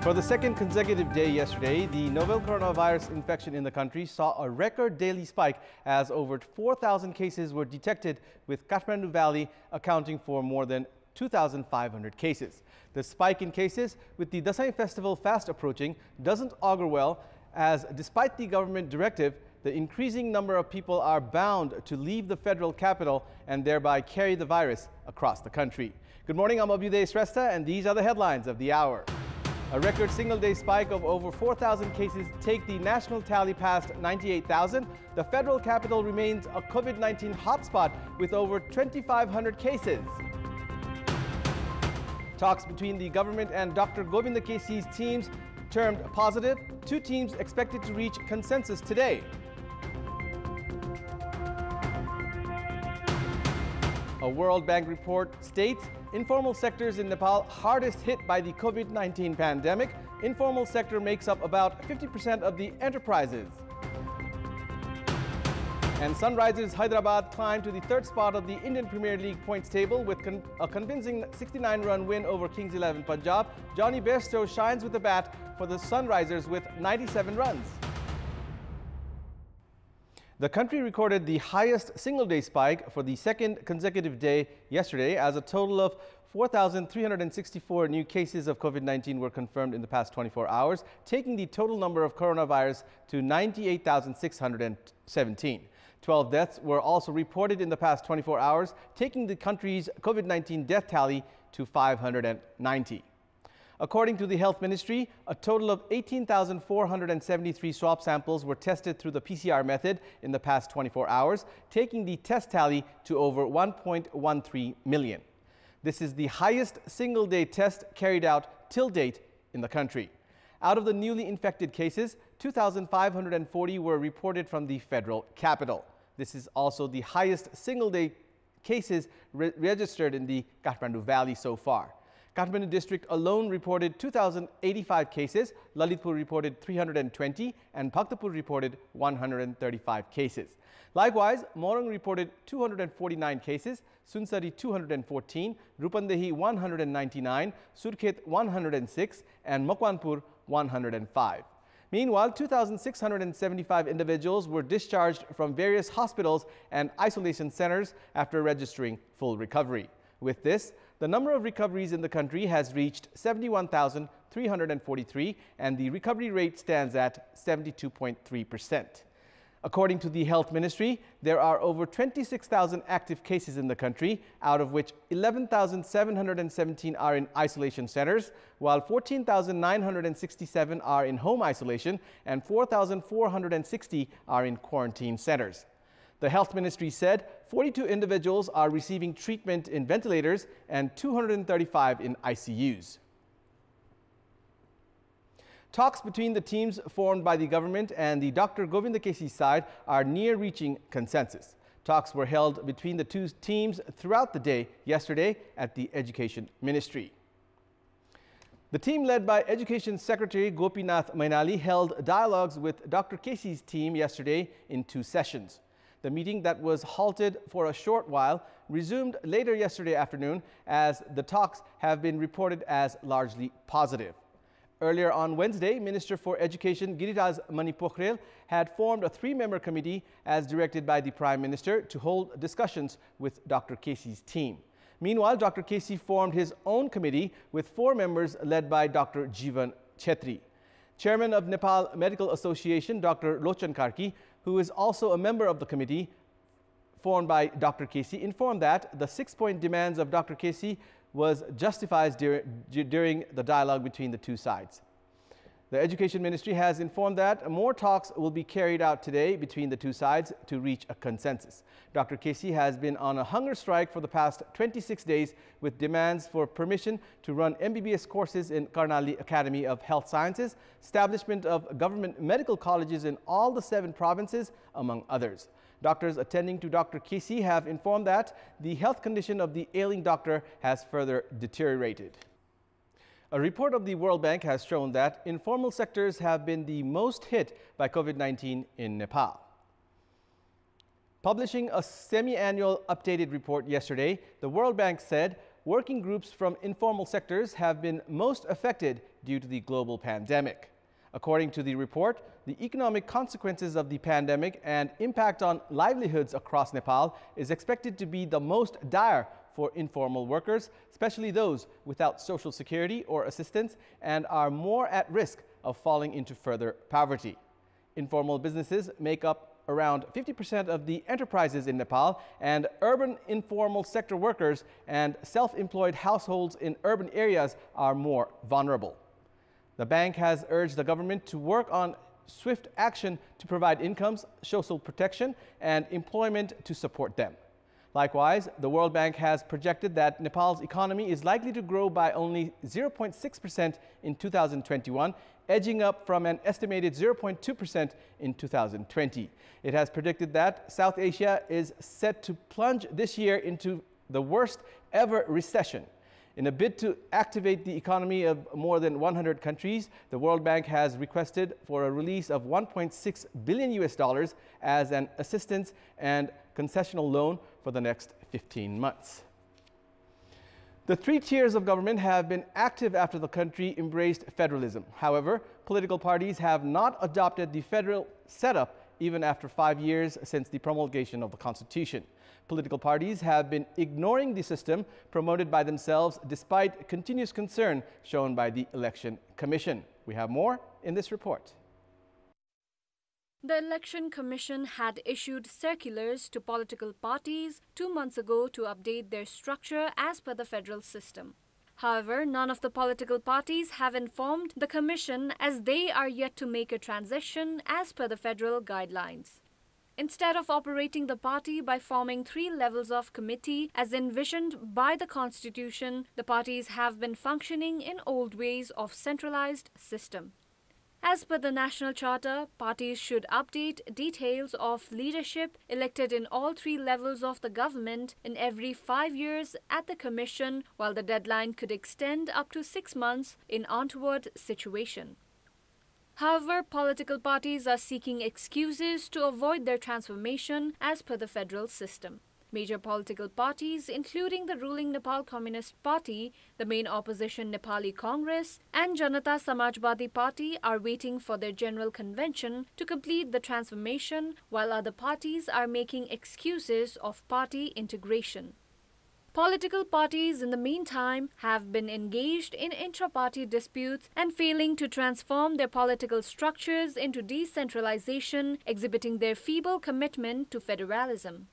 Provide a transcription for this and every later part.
For the second consecutive day yesterday, the novel coronavirus infection in the country saw a record daily spike as over 4,000 cases were detected, with Kathmandu Valley accounting for more than 2,500 cases. The spike in cases, with the Dasai festival fast approaching, doesn't augur well, as despite the government directive, the increasing number of people are bound to leave the federal capital and thereby carry the virus across the country. Good morning, I'm Abhyuday Shrestha, and these are the headlines of the hour. A record single-day spike of over 4,000 cases take the national tally past 98,000. The federal capital remains a COVID-19 hotspot with over 2,500 cases. Talks between the government and Dr. Govinda Kesi's teams termed positive. Two teams expected to reach consensus today. A World Bank report states informal sectors in Nepal hardest hit by the COVID-19 pandemic. Informal sector makes up about 50% of the enterprises. And Sunrisers Hyderabad climbed to the third spot of the Indian Premier League points table with a convincing 69-run win over Kings 11 Punjab. Johnny Bairstow shines with the bat for the Sunrisers with 97 runs. The country recorded the highest single-day spike for the second consecutive day yesterday, as a total of 4,364 new cases of COVID-19 were confirmed in the past 24 hours, taking the total number of coronavirus to 98,617. 12 deaths were also reported in the past 24 hours, taking the country's COVID-19 death tally to 590. According to the Health Ministry, a total of 18,473 swab samples were tested through the PCR method in the past 24 hours, taking the test tally to over 1.13 million. This is the highest single-day test carried out till date in the country. Out of the newly infected cases, 2,540 were reported from the federal capital. This is also the highest single-day cases registered in the Kathmandu Valley so far. Kathmandu district alone reported 2,085 cases, Lalitpur reported 320, and Bhaktapur reported 135 cases. Likewise, Morang reported 249 cases, Sunsari 214, Rupandehi 199, Surkhet 106, and Makwanpur 105. Meanwhile, 2,675 individuals were discharged from various hospitals and isolation centers after registering full recovery. With this, the number of recoveries in the country has reached 71,343, and the recovery rate stands at 72.3%. According to the Health Ministry, there are over 26,000 active cases in the country, out of which 11,717 are in isolation centers, while 14,967 are in home isolation and 4,460 are in quarantine centers. The Health Ministry said 42 individuals are receiving treatment in ventilators and 235 in ICUs. Talks between the teams formed by the government and the Dr. Govinda Kesi side are near reaching consensus. Talks were held between the two teams throughout the day yesterday at the Education Ministry. The team led by Education Secretary Gopinath Mainali held dialogues with Dr. Kesi's team yesterday in two sessions. The meeting that was halted for a short while resumed later yesterday afternoon, as the talks have been reported as largely positive. Earlier on Wednesday, Minister for Education Giriraj Manipokhrel had formed a three-member committee as directed by the Prime Minister to hold discussions with Dr. Kesi's team. Meanwhile, Dr. Kesi formed his own committee with 4 members led by Dr. Jivan Chetri. Chairman of Nepal Medical Association, Dr. Lochan Karki, who is also a member of the committee formed by Dr. Kesi, informed that the 6-point demands of Dr. Kesi was justified during the dialogue between the two sides. The Education Ministry has informed that more talks will be carried out today between the two sides to reach a consensus. Dr. Kesi has been on a hunger strike for the past 26 days with demands for permission to run MBBS courses in Karnali Academy of Health Sciences, establishment of government medical colleges in all the 7 provinces, among others. Doctors attending to Dr. Kesi have informed that the health condition of the ailing doctor has further deteriorated. A report of the World Bank has shown that informal sectors have been the most hit by COVID-19 in Nepal. Publishing a semi-annual updated report yesterday, the World Bank said working groups from informal sectors have been most affected due to the global pandemic. According to the report, the economic consequences of the pandemic and impact on livelihoods across Nepal is expected to be the most dire for informal workers, especially those without social security or assistance, and are more at risk of falling into further poverty. Informal businesses make up around 50% of the enterprises in Nepal, and urban informal sector workers and self-employed households in urban areas are more vulnerable. The bank has urged the government to work on swift action to provide incomes, social protection, and employment to support them. Likewise, the World Bank has projected that Nepal's economy is likely to grow by only 0.6% in 2021, edging up from an estimated 0.2% in 2020. It has predicted that South Asia is set to plunge this year into the worst ever recession. In a bid to activate the economy of more than 100 countries, the World Bank has requested for a release of $1.6 billion as an assistance and concessional loan for the next 15 months. The three tiers of government have been active after the country embraced federalism. However, political parties have not adopted the federal setup even after 5 years since the promulgation of the Constitution. Political parties have been ignoring the system promoted by themselves despite continuous concern shown by the Election Commission. We have more in this report. The Election Commission had issued circulars to political parties 2 months ago to update their structure as per the federal system. However, none of the political parties have informed the Commission as they are yet to make a transition as per the federal guidelines. Instead of operating the party by forming 3 levels of committee as envisioned by the Constitution, the parties have been functioning in old ways of centralized system. As per the National Charter, parties should update details of leadership elected in all 3 levels of the government in every 5 years at the Commission, while the deadline could extend up to 6 months in untoward situation. However, political parties are seeking excuses to avoid their transformation as per the federal system. Major political parties, including the ruling Nepal Communist Party, the main opposition Nepali Congress, and Janata Samajwadi Party are waiting for their general convention to complete the transformation, while other parties are making excuses of party integration. Political parties, in the meantime, have been engaged in intra-party disputes and failing to transform their political structures into decentralization, exhibiting their feeble commitment to federalism.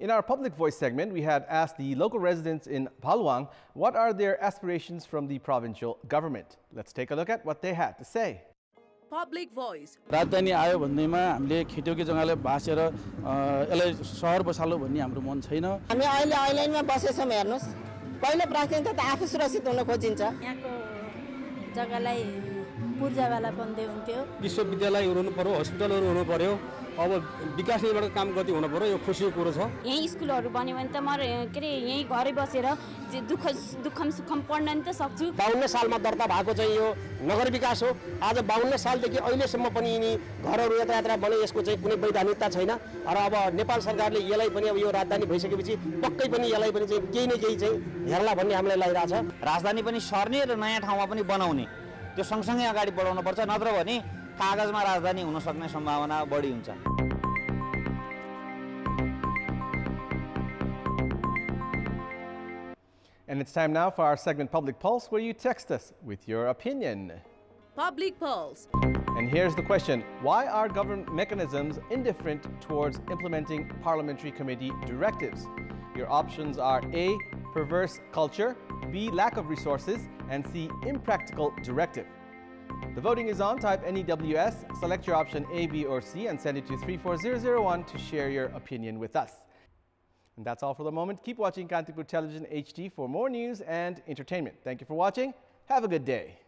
In our Public Voice segment, we had asked the local residents in Palwang what are their aspirations from the provincial government. Let's take a look at what they had to say. Public Voice. राजधानी आयो भन्दैमा हामीले खेतोकी जग्गाले भासेर यसलाई सहर बसाल्नु भन्ने हाम्रो मन छैन। हामी अहिले आइल्यान्डमा बसेछौँ हेर्नुस्। पहिलो प्राथमिकता त आफू सुरक्षित हुन खोजिन्छ। यहाँको जग्गालाई पूर्जावाला बन्दै हुन्थ्यो। विश्वविद्यालयहरु हुनु पर्यो, हस्पिटलहरु हुनु पर्यो। अब विकास निर्माणको काम गति हुनु पर्यो, यो खुसीको कुरो छ। यही स्कुलहरु बन्यो भने त म यही घरै बसेर दुखम सुखम पढ्न नि त सक्छु। 52 सालमा दर्ता भएको चाहिँ यो नगर विकास हो। आज 52 सालदेखि अहिलेसम्म पनि यिनी घरहरु यात्रा बने, यसको चाहिँ कुनै वैधानिकता छैन। र अब नेपाल सरकारले यसलाई पनि अब यो राजधानी भइसकेपछि पक्कै पनि यसलाई पनि चाहिँ केही न केही चाहिँ हेर्ला भन्ने हामीलाई लागिरहेछ। राजधानी पनि सर्ने र नयाँ ठाउँमा पनि बनाउने, त्यो सँगसँगै अगाडि बढाउन पर्छ, नत्र भने कागजमा राजधानी हुन सक्ने सम्भावना बढी हुन्छ। And it's time now for our segment Public Pulse, where you text us with your opinion. Public Pulse. And here's the question: why are government mechanisms indifferent towards implementing parliamentary committee directives? Your options are A, perverse culture, B, lack of resources, and C, impractical directive. The voting is on. Type NEWS, select your option A, B, or C, and send it to 34001 to share your opinion with us. And that's all for the moment. Keep watching Kantipur Television HD for more news and entertainment. Thank you for watching. Have a good day.